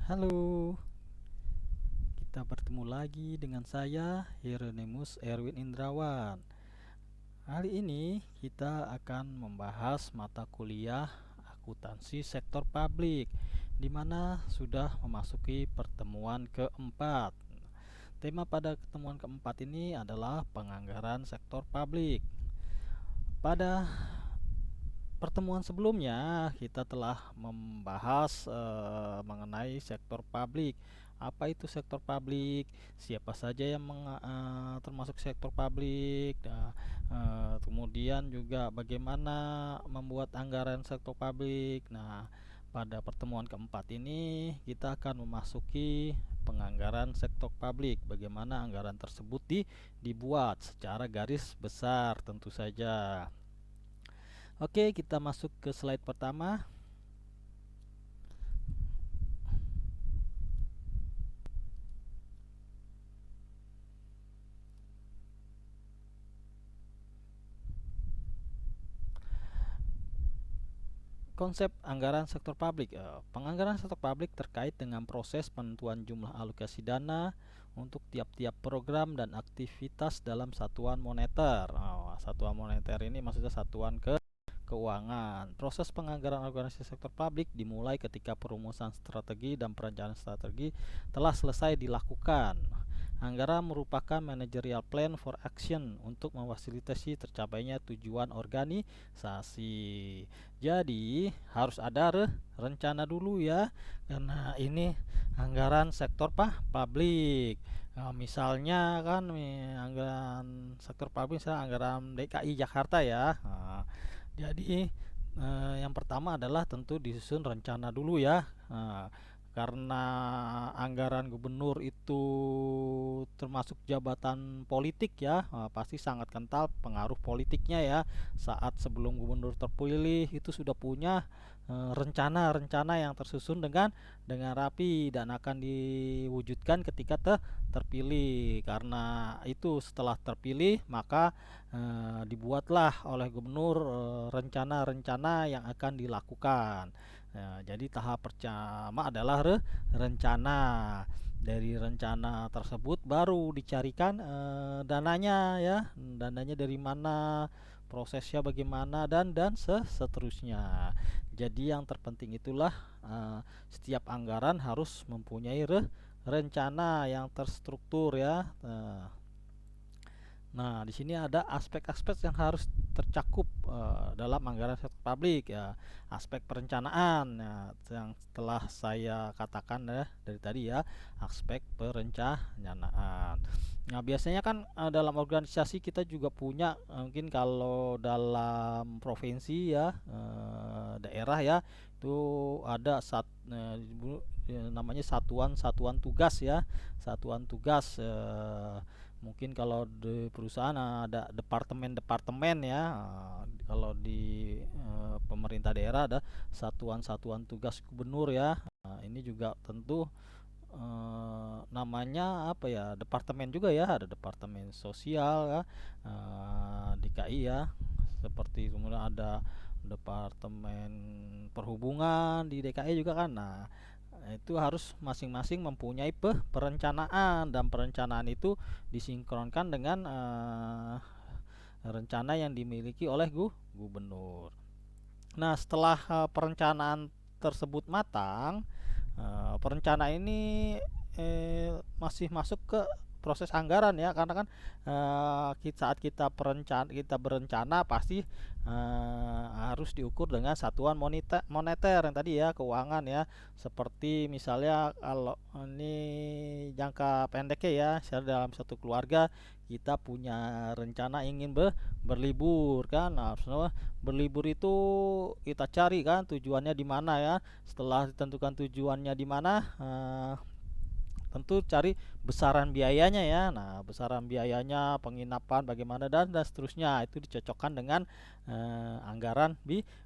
Halo, kita bertemu lagi dengan saya Hieronymus Erwin Indrawan. Hari ini kita akan membahas mata kuliah akuntansi sektor publik, di mana sudah memasuki pertemuan keempat. Tema pada pertemuan keempat ini adalah penganggaran sektor publik. Pada pertemuan sebelumnya kita telah membahas mengenai sektor publik. Apa itu sektor publik? Siapa saja yang termasuk sektor publik? Kemudian juga bagaimana membuat anggaran sektor publik. Nah, pada pertemuan keempat ini kita akan memasuki penganggaran sektor publik. Bagaimana anggaran tersebut dibuat secara garis besar tentu saja. Oke, kita masuk ke slide pertama. Konsep anggaran sektor publik. Penganggaran sektor publik terkait dengan proses penentuan jumlah alokasi dana untuk tiap-tiap program dan aktivitas dalam satuan moneter. Satuan moneter ini maksudnya satuan keuangan. Proses penganggaran organisasi sektor publik dimulai ketika perumusan strategi dan perencanaan strategi telah selesai dilakukan. Anggaran merupakan managerial plan for action untuk memfasilitasi tercapainya tujuan organisasi. Jadi harus ada rencana dulu ya, karena ini anggaran sektor publik. Misalnya kan anggaran sektor publik, misalnya anggaran DKI Jakarta ya. Jadi yang pertama adalah tentu disusun rencana dulu ya. Karena anggaran gubernur itu termasuk jabatan politik ya, pasti sangat kental pengaruh politiknya ya. Saat sebelum gubernur terpilih itu sudah punya rencana-rencana yang tersusun dengan rapi dan akan diwujudkan ketika terpilih. Karena itu setelah terpilih maka dibuatlah oleh gubernur rencana-rencana yang akan dilakukan. Jadi tahap pertama adalah rencana. Dari rencana tersebut baru dicarikan dananya ya, dananya dari mana, prosesnya bagaimana dan seterusnya. Jadi yang terpenting itulah setiap anggaran harus mempunyai rencana yang terstruktur ya. Nah, di sini ada aspek-aspek yang harus tercakup dalam anggaran sektor publik ya. Aspek perencanaan ya, yang telah saya katakan ya dari tadi ya, aspek perencanaan. Nah, biasanya kan dalam organisasi kita juga punya mungkin kalau dalam provinsi ya, daerah ya, itu ada namanya satuan tugas ya. Satuan tugas mungkin kalau di perusahaan ada departemen-departemen ya. Kalau di pemerintah daerah ada satuan-satuan tugas gubernur ya. Ini juga tentu namanya apa ya, departemen juga ya, ada departemen sosial ya, DKI ya, seperti kemudian ada departemen perhubungan di DKI juga kan. Nah, itu harus masing-masing mempunyai perencanaan, dan perencanaan itu disinkronkan dengan rencana yang dimiliki oleh gubernur. Nah, setelah perencanaan tersebut matang, perencanaan ini masih masuk ke proses anggaran ya, karena kan saat kita berencana pasti harus diukur dengan satuan moneter yang tadi ya, keuangan ya. Seperti misalnya kalau ini jangka pendeknya ya, misalnya dalam satu keluarga kita punya rencana ingin berlibur kan. Nah, berlibur itu kita cari kan tujuannya di mana ya. Setelah ditentukan tujuannya di mana, tentu cari besaran biayanya ya. Nah, besaran biayanya, penginapan bagaimana dan seterusnya itu dicocokkan dengan anggaran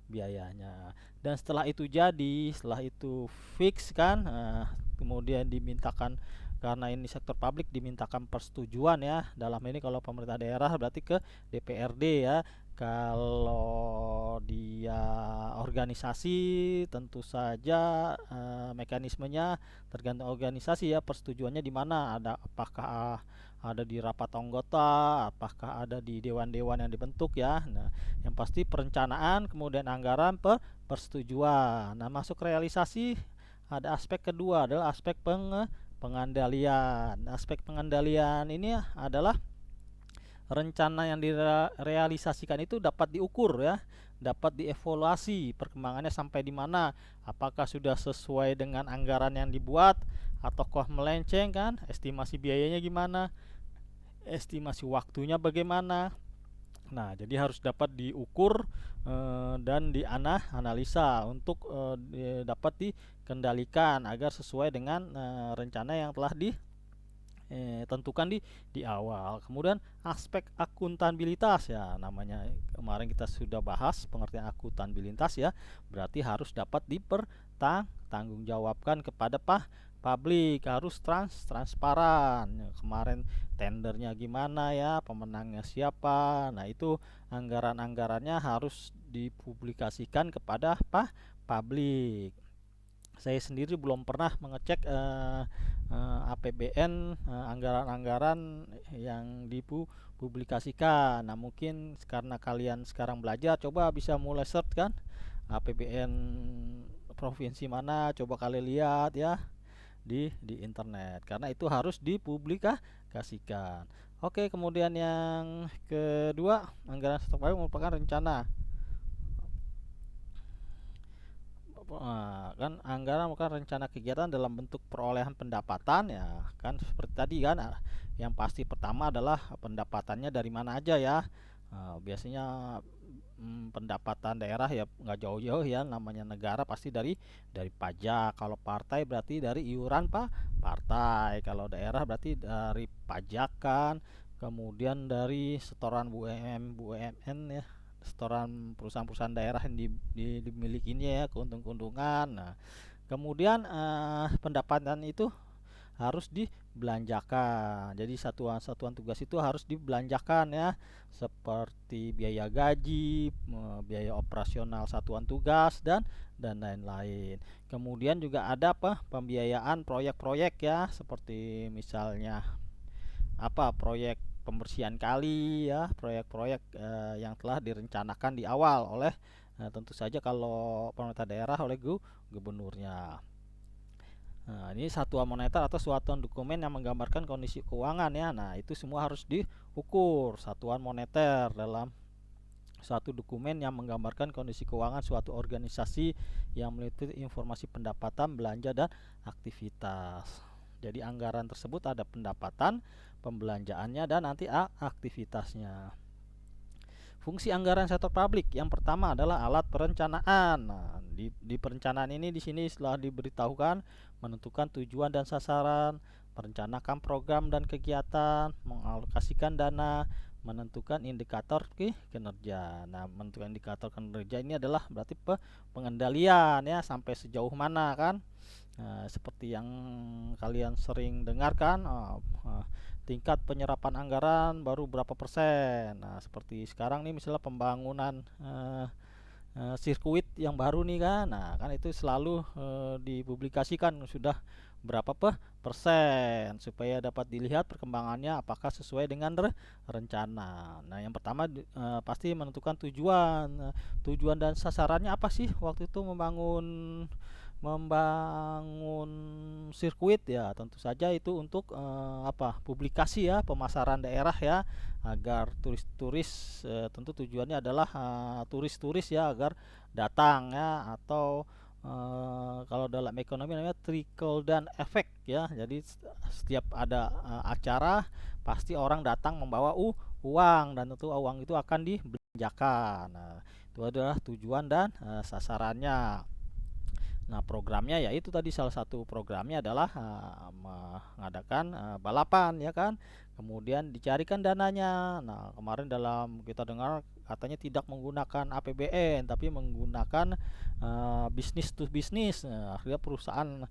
biayanya. Dan setelah itu setelah itu fix kan, kemudian dimintakan, karena ini sektor publik dimintakan persetujuan ya. Dalam ini kalau pemerintah daerah berarti ke DPRD ya. Kalau dia organisasi, tentu saja mekanismenya tergantung organisasi ya, persetujuannya di mana, apakah ada di rapat anggota, apakah ada di dewan-dewan yang dibentuk ya. Nah, yang pasti perencanaan, kemudian anggaran, persetujuan. Nah, masuk realisasi ada aspek kedua adalah aspek pengandalian. Aspek pengendalian ini adalah rencana yang direalisasikan itu dapat diukur ya, dapat dievaluasi perkembangannya sampai di mana, apakah sudah sesuai dengan anggaran yang dibuat ataukah melenceng kan, estimasi biayanya gimana, estimasi waktunya bagaimana. Nah, jadi harus dapat diukur dan dianalisa untuk dapat dikendalikan agar sesuai dengan rencana yang telah tentukan di awal. Kemudian aspek akuntabilitas ya, namanya kemarin kita sudah bahas pengertian akuntabilitas ya, berarti harus dapat dipertanggungjawabkan kepada publik, harus transparan. Kemarin tendernya gimana ya, pemenangnya siapa. Nah, itu anggaran-anggarannya harus dipublikasikan kepada publik. Saya sendiri belum pernah mengecek APBN, anggaran-anggaran yang dipublikasikan. Nah, mungkin karena kalian sekarang belajar, coba bisa mulai search kan APBN provinsi mana, coba kalian lihat ya di internet, karena itu harus dipublikasikan. Oke, kemudian yang kedua, anggaran stok paling merupakan rencana. Kan anggaran bukan rencana kegiatan dalam bentuk perolehan pendapatan ya, kan seperti tadi kan, yang pasti pertama adalah pendapatannya dari mana aja ya. Biasanya pendapatan daerah ya nggak jauh-jauh ya, namanya negara pasti dari pajak. Kalau partai berarti dari iuran partai, kalau daerah berarti dari pajakan, kemudian dari setoran BUMN ya, setoran perusahaan-perusahaan daerah yang dimilikinya ya, keuntungan-keuntungan. Nah, kemudian pendapatan itu harus dibelanjakan. Jadi satuan-satuan tugas itu harus dibelanjakan ya, seperti biaya gaji, biaya operasional satuan tugas dan lain-lain. Kemudian juga ada pembiayaan proyek-proyek ya, seperti misalnya proyek pembersihan kali ya, proyek-proyek yang telah direncanakan di awal oleh tentu saja kalau pemerintah daerah oleh gubernurnya. Nah, ini satuan moneter atau satuan dokumen yang menggambarkan kondisi keuangan ya. Nah, itu semua harus diukur, satuan moneter dalam suatu dokumen yang menggambarkan kondisi keuangan suatu organisasi yang meliputi informasi pendapatan, belanja, dan aktivitas. Jadi anggaran tersebut ada pendapatan, pembelanjaannya, dan nanti aktivitasnya. Fungsi anggaran sektor publik yang pertama adalah alat perencanaan. Nah, di perencanaan ini di sini setelah diberitahukan menentukan tujuan dan sasaran, merencanakan program dan kegiatan, mengalokasikan dana, menentukan indikator kinerja. Nah, menentukan indikator kinerja ini adalah berarti pengendalian ya, sampai sejauh mana kan. Seperti yang kalian sering dengarkan, tingkat penyerapan anggaran baru berapa persen. Nah, seperti sekarang nih misalnya pembangunan sirkuit yang baru nih kan. Nah, kan itu selalu dipublikasikan sudah berapa persen supaya dapat dilihat perkembangannya apakah sesuai dengan rencana. Nah, yang pertama pasti menentukan tujuan dan sasarannya apa sih waktu itu membangun sirkuit ya, tentu saja itu untuk publikasi ya, pemasaran daerah ya, agar turis-turis, tentu tujuannya adalah turis-turis ya, agar datang ya, atau kalau dalam ekonomi namanya trickle down effect ya. Jadi setiap ada acara pasti orang datang membawa uang, dan tentu uang itu akan dibelanjakan. Nah, itu adalah tujuan dan sasarannya. Nah, programnya ya itu tadi, salah satu programnya adalah mengadakan balapan ya kan. Kemudian dicarikan dananya. Nah, kemarin dalam kita dengar katanya tidak menggunakan APBN tapi menggunakan bisnis to bisnis. Nah, akhirnya perusahaan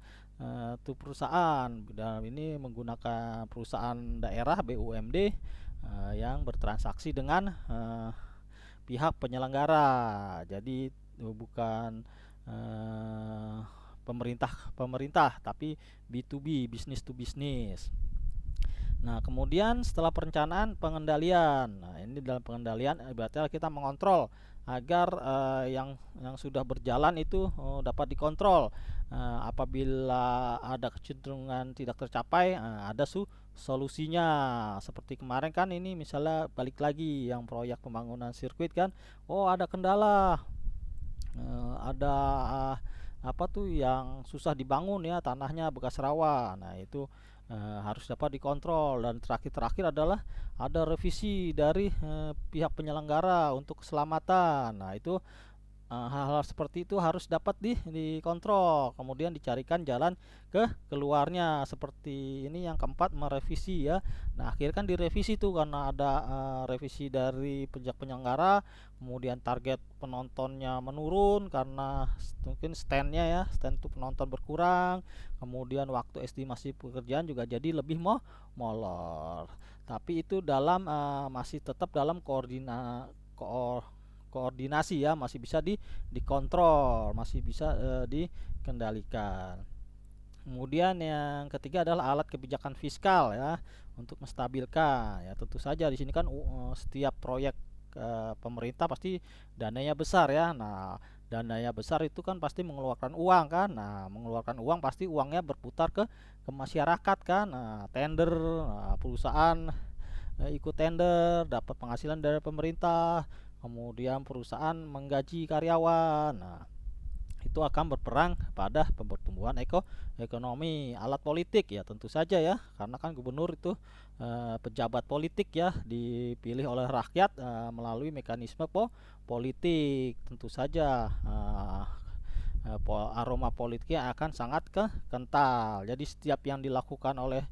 to perusahaan dalam ini menggunakan perusahaan daerah BUMD yang bertransaksi dengan pihak penyelenggara. Jadi bukan pemerintah tapi B2B, business to business. Nah, kemudian setelah perencanaan, pengendalian. Nah, ini dalam pengendalian berarti kita mengontrol agar yang sudah berjalan itu dapat dikontrol. Apabila ada kecenderungan tidak tercapai, ada solusinya. Seperti kemarin kan ini misalnya balik lagi yang proyek pembangunan sirkuit kan, oh ada kendala, ada apa tuh yang susah dibangun ya, tanahnya bekas rawa. Nah, itu harus dapat dikontrol. Dan terakhir adalah ada revisi dari pihak penyelenggara untuk keselamatan. Nah, itu hal-hal seperti itu harus dapat dikontrol, kemudian dicarikan jalan keluarnya. Seperti ini yang keempat, merevisi ya. Nah, akhirnya kan direvisi tuh karena ada revisi dari pihak penyelenggara, kemudian target penontonnya menurun karena mungkin stand tuh penonton berkurang, kemudian waktu estimasi pekerjaan juga jadi lebih molor. Tapi itu dalam masih tetap dalam koordinasi ya, masih bisa dikontrol, masih bisa dikendalikan. Kemudian yang ketiga adalah alat kebijakan fiskal ya, untuk menstabilkan ya. Tentu saja di sini kan setiap proyek pemerintah pasti dananya besar ya. Nah, dananya besar itu kan pasti mengeluarkan uang kan. Nah, mengeluarkan uang pasti uangnya berputar ke masyarakat kan. Nah, tender, perusahaan ikut tender, dapat penghasilan dari pemerintah, kemudian perusahaan menggaji karyawan. Nah, itu akan berperang pada pertumbuhan ekonomi. Alat politik ya tentu saja ya, karena kan gubernur itu pejabat politik ya, dipilih oleh rakyat melalui mekanisme politik. Tentu saja aroma politiknya akan sangat kental. Jadi setiap yang dilakukan oleh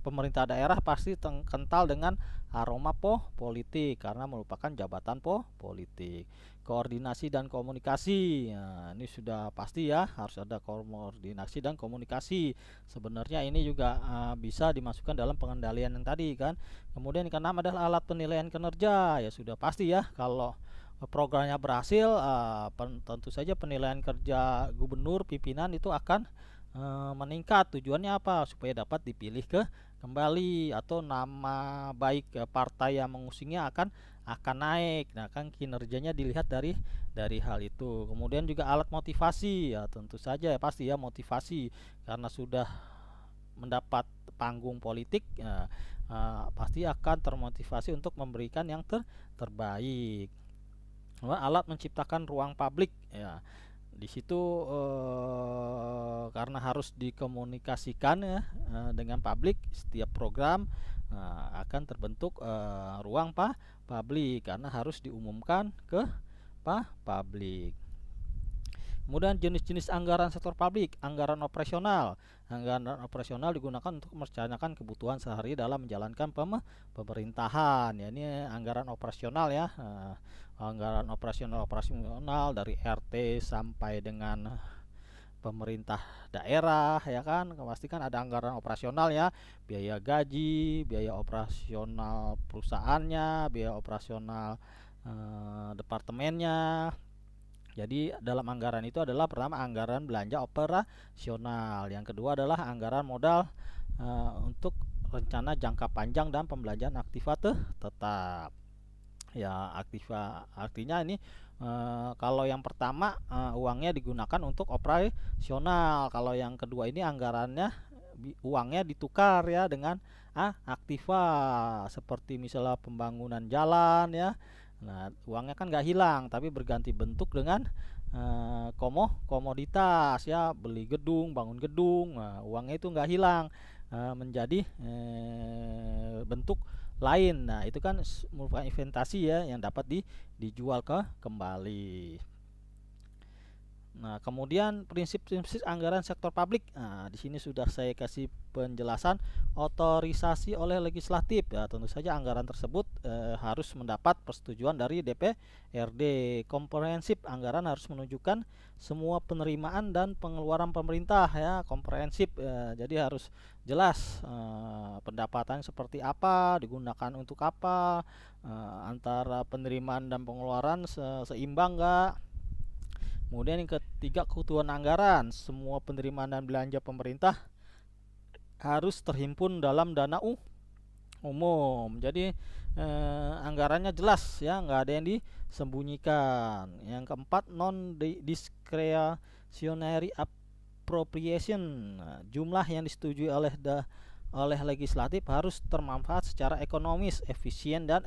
pemerintah daerah pasti kental dengan aroma politik karena merupakan jabatan politik. Koordinasi dan komunikasi, nah, ini sudah pasti ya, harus ada koordinasi dan komunikasi. Sebenarnya ini juga bisa dimasukkan dalam pengendalian yang tadi kan. Kemudian yang keenam adalah alat penilaian kinerja, ya sudah pasti ya, kalau programnya berhasil, tentu saja penilaian kerja gubernur, pimpinan itu akan meningkat. Tujuannya apa? Supaya dapat dipilih kembali, atau nama baik partai yang mengusungnya akan naik. Nah, kan kinerjanya dilihat dari hal itu. Kemudian juga alat motivasi, ya tentu saja ya pasti ya, motivasi karena sudah mendapat panggung politik ya, pasti akan termotivasi untuk memberikan yang terbaik. Alat menciptakan ruang publik ya, di situ karena harus dikomunikasikan ya dengan publik, setiap program akan terbentuk ruang publik karena harus diumumkan ke publik. Kemudian jenis-jenis anggaran sektor publik, anggaran operasional. Anggaran operasional digunakan untuk merencanakan kebutuhan sehari dalam menjalankan pemerintahan. Ya, ini anggaran operasional ya. Anggaran operasional dari RT sampai dengan pemerintah daerah ya kan, pasti kan ada anggaran operasional ya, biaya gaji, biaya operasional perusahaannya, biaya operasional departemennya. Jadi dalam anggaran itu adalah pertama anggaran belanja operasional, yang kedua adalah anggaran modal untuk rencana jangka panjang dan pembelanjaan aktiva tetap. Ya, aktiva artinya ini kalau yang pertama uangnya digunakan untuk operasional, kalau yang kedua ini anggarannya uangnya ditukar ya dengan aktiva, seperti misalnya pembangunan jalan ya. Nah, uangnya kan nggak hilang tapi berganti bentuk dengan komoditas ya, beli gedung, bangun gedung. Nah, uangnya itu nggak hilang, menjadi bentuk lain. Nah, itu kan merupakan investasi ya, yang dapat dijual kembali. Nah, kemudian prinsip-prinsip anggaran sektor publik. Nah, di sini sudah saya kasih penjelasan otorisasi oleh legislatif. Ya, tentu saja anggaran tersebut harus mendapat persetujuan dari DPRD. Komprehensif anggaran harus menunjukkan semua penerimaan dan pengeluaran pemerintah ya, komprehensif. Jadi harus jelas pendapatan seperti apa, digunakan untuk apa, antara penerimaan dan pengeluaran seimbang enggak. Kemudian yang ketiga, kebutuhan anggaran. Semua penerimaan dan belanja pemerintah harus terhimpun dalam dana umum. Jadi anggarannya jelas ya, nggak ada yang disembunyikan. Yang keempat, non discretionary appropriation. Nah, jumlah yang disetujui oleh legislatif harus termanfaat secara ekonomis, efisien dan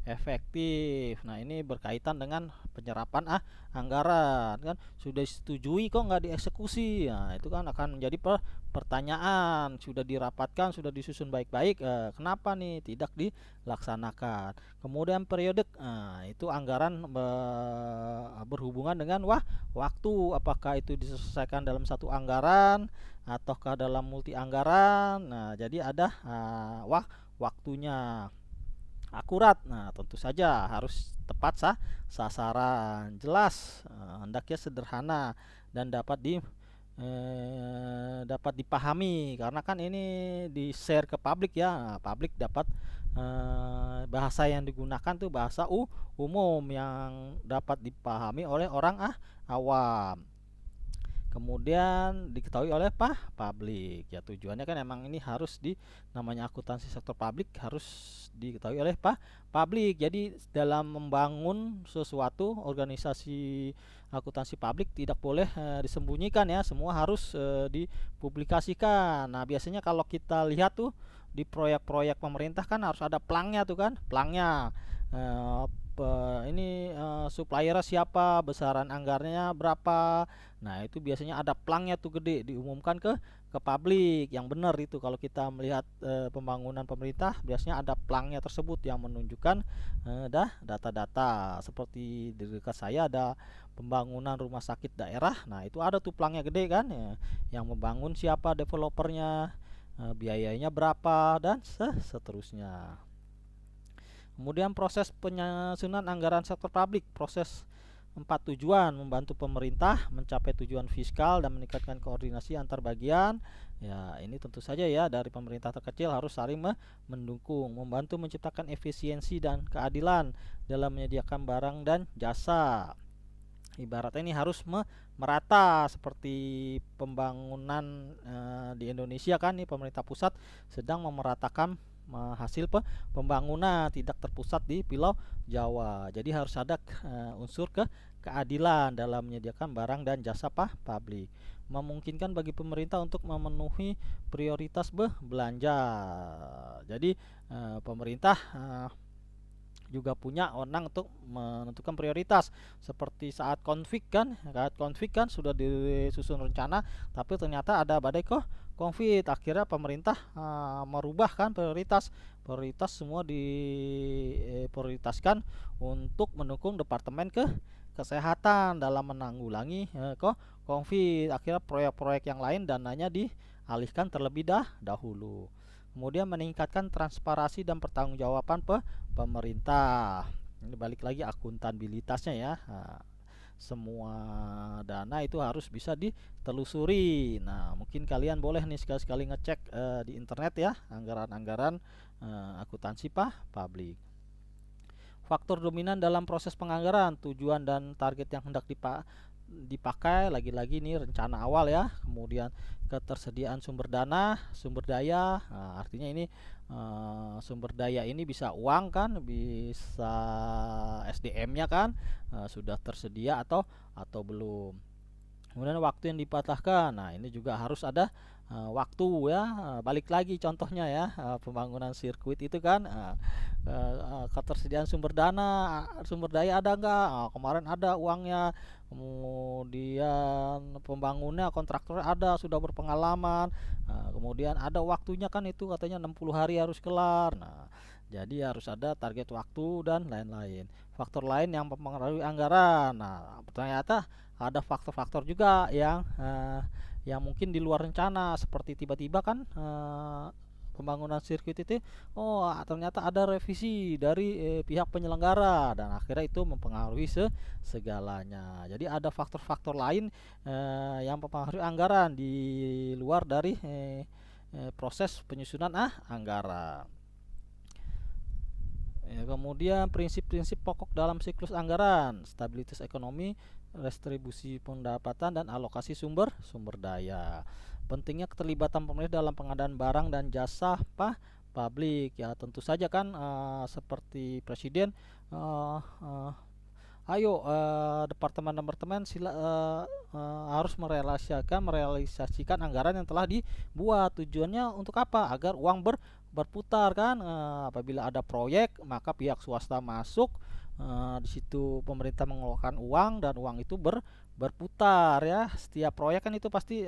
efektif. Nah, ini berkaitan dengan penyerapan anggaran kan, sudah disetujui kok nggak dieksekusi. Nah, itu kan akan menjadi pertanyaan, sudah dirapatkan, sudah disusun baik-baik, kenapa nih tidak dilaksanakan. Kemudian periode, itu anggaran berhubungan dengan waktu, apakah itu diselesaikan dalam satu anggaran ataukah dalam multi anggaran. Nah, jadi ada waktunya akurat. Nah, tentu saja harus tepat sasaran, jelas, hendaknya sederhana dan dapat dipahami, karena kan ini di share ke publik ya. Nah, publik dapat bahasa yang digunakan tuh bahasa umum yang dapat dipahami oleh orang awam. Kemudian diketahui oleh publik ya, tujuannya kan emang ini harus namanya akuntansi sektor publik harus diketahui oleh publik. Jadi dalam membangun sesuatu organisasi akuntansi publik tidak boleh disembunyikan ya, semua harus dipublikasikan. Nah, biasanya kalau kita lihat tuh di proyek-proyek pemerintah kan harus ada plangnya tuh kan, plangnya ini suppliernya siapa, besaran anggarannya berapa. Nah, itu biasanya ada plangnya tuh gede, diumumkan ke publik. Yang benar itu kalau kita melihat pembangunan pemerintah, biasanya ada plangnya tersebut yang menunjukkan data-data. Seperti di dekat saya ada pembangunan rumah sakit daerah. Nah, itu ada tuh plangnya gede kan ya, yang membangun siapa, developernya, biayanya berapa, dan seterusnya. Kemudian proses penyusunan anggaran sektor publik. Proses 4 tujuan: membantu pemerintah mencapai tujuan fiskal dan meningkatkan koordinasi antar bagian. Ya, ini tentu saja ya, dari pemerintah terkecil harus saling mendukung, membantu menciptakan efisiensi dan keadilan dalam menyediakan barang dan jasa. Ibaratnya ini harus merata, seperti pembangunan di Indonesia kan, nih pemerintah pusat sedang memeratakan hasil pembangunan, tidak terpusat di Pulau Jawa. Jadi harus ada unsur keadilan dalam menyediakan barang dan jasa publik, memungkinkan bagi pemerintah untuk memenuhi prioritas belanja. Jadi pemerintah juga punya wewenang untuk menentukan prioritas. Seperti saat konflik kan sudah disusun rencana, tapi ternyata ada badai konflik. Akhirnya pemerintah merubah kan prioritas semua diprioritaskan untuk mendukung departemen kesehatan dalam menanggulangi konflik. Akhirnya proyek-proyek yang lain dananya dialihkan terlebih dahulu. Kemudian meningkatkan transparansi dan pertanggungjawaban pemerintah. Ini balik lagi akuntabilitasnya ya. Nah, semua dana itu harus bisa ditelusuri. Nah, mungkin kalian boleh nih sekali-sekali ngecek di internet ya, anggaran-anggaran akuntansi publik. Faktor dominan dalam proses penganggaran, tujuan dan target yang hendak dipakai. Lagi-lagi ini rencana awal ya. Kemudian ketersediaan sumber daya. Nah, artinya ini sumber daya ini bisa uang kan, bisa SDM-nya kan, sudah tersedia atau belum. Kemudian waktu yang dipatahkan. Nah, ini juga harus ada waktu ya. Balik lagi contohnya ya, pembangunan sirkuit itu kan, ketersediaan sumber daya ada enggak? Kemarin ada uangnya. Kemudian pembangunnya, kontraktornya ada, sudah berpengalaman. Kemudian ada waktunya kan, itu katanya 60 hari harus kelar. Nah, Jadi harus ada target waktu dan lain-lain. Faktor lain yang mempengaruhi anggaran. Nah, ternyata ada faktor-faktor juga yang mungkin di luar rencana, seperti tiba-tiba kan pembangunan sirkuit itu, oh ternyata ada revisi dari pihak penyelenggara, dan akhirnya itu mempengaruhi segalanya. Jadi ada faktor-faktor lain yang mempengaruhi anggaran di luar dari proses penyusunan anggaran. Ya, kemudian prinsip-prinsip pokok dalam siklus anggaran, stabilitas ekonomi, restribusi pendapatan, dan alokasi sumber daya. Pentingnya keterlibatan pemerintah dalam pengadaan barang dan jasa publik. Ya tentu saja kan seperti presiden, uh, uh, ayo departemen-departemen harus merealisasikan anggaran yang telah dibuat. Tujuannya untuk apa? Agar uang berputar kan. Apabila ada proyek, maka pihak swasta masuk, di situ pemerintah mengeluarkan uang dan uang itu berputar ya. Setiap proyek kan itu pasti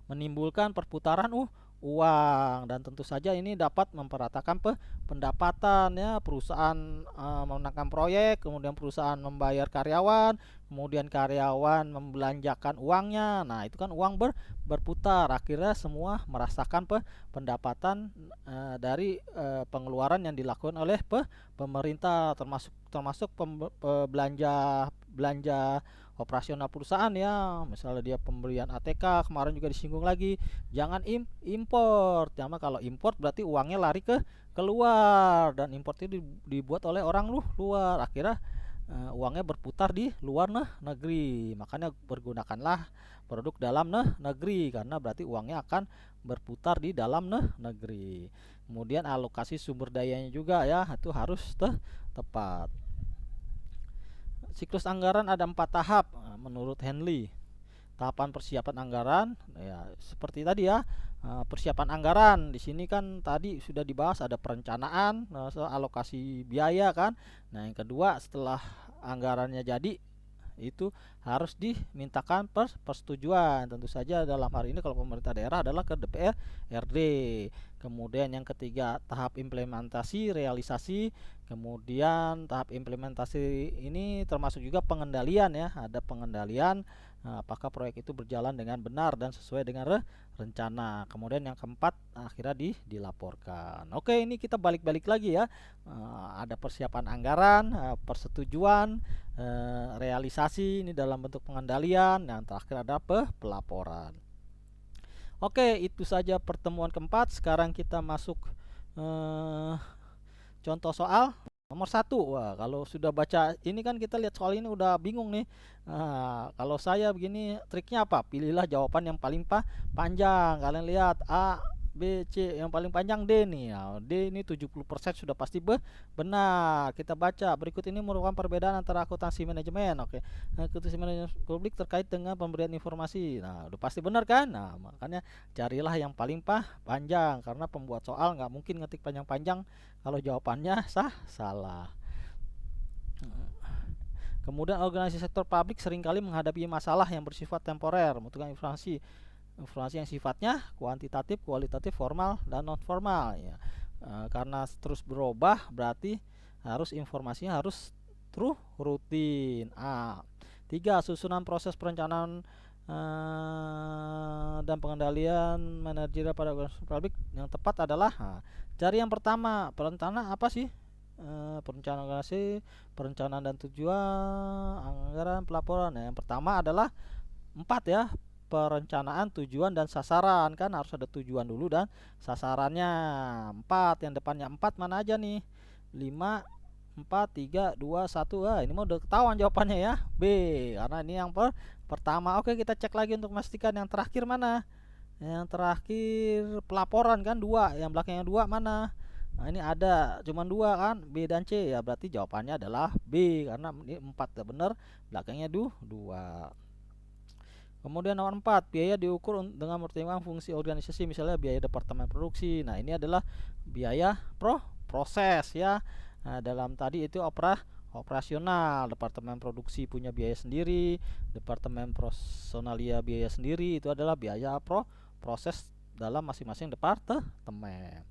menimbulkan perputaran uang, dan tentu saja ini dapat memperatakan pendapatan ya. Perusahaan memenangkan proyek, kemudian perusahaan membayar karyawan, kemudian karyawan membelanjakan uangnya. Nah, itu kan uang berputar, akhirnya semua merasakan pendapatan dari pengeluaran yang dilakukan oleh pemerintah, termasuk belanja operasional perusahaan ya. Misalnya dia pembelian ATK, kemarin juga disinggung lagi, jangan import. Karena kalau import berarti uangnya lari keluar, dan import itu dibuat oleh orang luar, akhirnya uangnya berputar di luar negeri. Makanya bergunakanlah produk dalam negeri, karena berarti uangnya akan berputar di dalam negeri. Kemudian alokasi sumber dayanya juga ya, itu harus tepat. Siklus anggaran ada 4 tahap menurut Henley. Tahapan persiapan anggaran ya seperti tadi ya. Persiapan anggaran di sini kan tadi sudah dibahas, ada perencanaan, alokasi biaya kan. Nah, yang kedua, setelah anggarannya jadi, itu harus dimintakan persetujuan. Tentu saja dalam hari ini kalau pemerintah daerah adalah ke DPRD. Kemudian yang ketiga, tahap implementasi, realisasi. Kemudian tahap implementasi ini termasuk juga pengendalian ya. Ada pengendalian apakah proyek itu berjalan dengan benar dan sesuai dengan rencana. Kemudian yang keempat, akhirnya dilaporkan. Oke, ini kita balik-balik lagi ya. Ada persiapan anggaran, persetujuan, realisasi ini dalam bentuk pengendalian, dan terakhir ada pelaporan. Oke, itu saja pertemuan keempat. Sekarang kita masuk contoh soal nomor 1. Wah, kalau sudah baca ini kan kita lihat soal ini udah bingung nih. Kalau saya begini, triknya apa? Pilihlah jawaban yang paling panjang. Kalian lihat A, B, C, yang paling panjang D nih. Nah, D ini 70% sudah pasti benar. Kita baca, berikut ini merupakan perbedaan antara akuntansi manajemen. Oke. Akuntansi manajemen publik terkait dengan pemberian informasi. Nah, udah pasti benar kan? Nah, makanya carilah yang paling panjang, karena pembuat soal nggak mungkin ngetik panjang-panjang kalau jawabannya salah. Kemudian organisasi sektor publik seringkali menghadapi masalah yang bersifat temporer, membutuhkan informasi yang sifatnya kuantitatif, kualitatif, formal, dan non formal ya. Karena terus berubah, berarti informasinya harus rutin. 3. Susunan proses perencanaan dan pengendalian manajerial pada organisasi publik yang tepat adalah cari yang pertama, perencanaan apa sih? Perencanaan organisasi, perencanaan dan tujuan, anggaran, pelaporan. Nah, yang pertama adalah 4 ya, perencanaan, tujuan, dan sasaran. Kan harus ada tujuan dulu dan sasarannya. 4, yang depannya 4 mana aja nih? 5, 4, 3, 2, 1. Ini mau udah ketahuan jawabannya ya, B, karena ini yang pertama. Oke, kita cek lagi untuk memastikan yang terakhir mana. Yang terakhir pelaporan kan 2, yang belakangnya 2 mana? Nah, ini ada cuman 2 kan, B dan C ya, berarti jawabannya adalah B, karena ini 4 ya benar, belakangnya 2. Kemudian nomor 4, biaya diukur dengan mempertimbangkan fungsi organisasi, misalnya biaya departemen produksi. Nah, ini adalah biaya proses ya. Nah, dalam tadi itu operasional, departemen produksi punya biaya sendiri, departemen personalia biaya sendiri, itu adalah biaya proses dalam masing-masing departemen.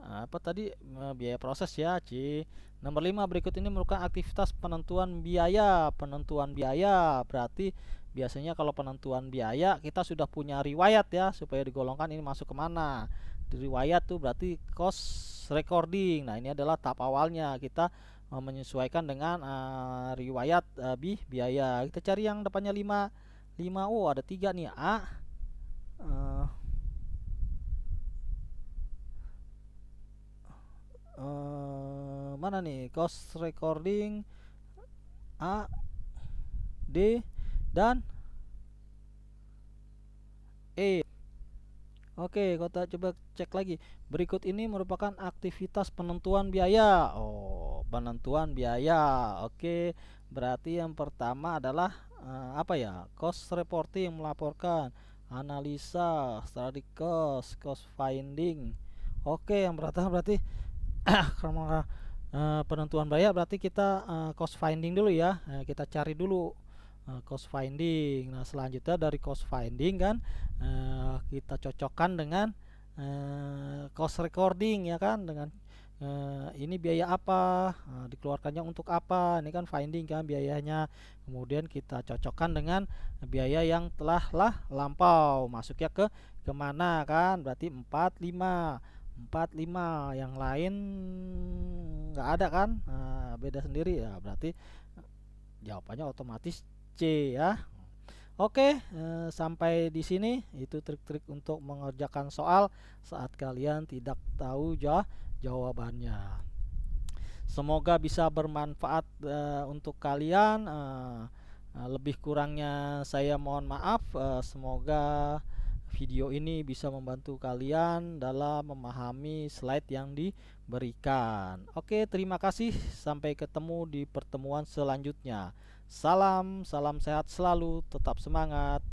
Apa tadi, biaya proses ya, C. Nomor 5, berikut ini merupakan aktivitas penentuan biaya. Penentuan biaya berarti biasanya kalau penentuan biaya kita sudah punya riwayat ya, supaya digolongkan ini masuk kemana. Di riwayat tuh berarti cost recording. Nah, ini adalah tahap awalnya kita menyesuaikan dengan riwayat biaya. Kita cari yang depannya 5. 5, oh ada 3 nih. A, eh, mana nih? Cost recording A, D, dan E. Oke, kita coba cek lagi. Berikut ini merupakan aktivitas penentuan biaya. Oh, penentuan biaya. Oke, berarti yang pertama adalah apa ya? Cost reporting, melaporkan, analisa, study cost, cost finding. Oke, yang pertama berarti karena penentuan biaya berarti kita cost finding dulu ya. Kita cari dulu cost finding. Nah, selanjutnya dari cost finding kan kita cocokkan dengan cost recording ya kan, dengan ini biaya apa, dikeluarkannya untuk apa. Ini kan finding kan biayanya. Kemudian kita cocokkan dengan biaya yang telah lampau, masuknya ke kemana kan, berarti 4, 5. 4, 5 yang lain nggak ada kan, beda sendiri ya, berarti jawabannya otomatis C ya. Oke, sampai di sini itu trik-trik untuk mengerjakan soal saat kalian tidak tahu jawabannya. Semoga bisa bermanfaat untuk kalian. Lebih kurangnya saya mohon maaf. Semoga video ini bisa membantu kalian dalam memahami slide yang diberikan. Oke, terima kasih. Sampai ketemu di pertemuan selanjutnya. Salam sehat selalu, tetap semangat.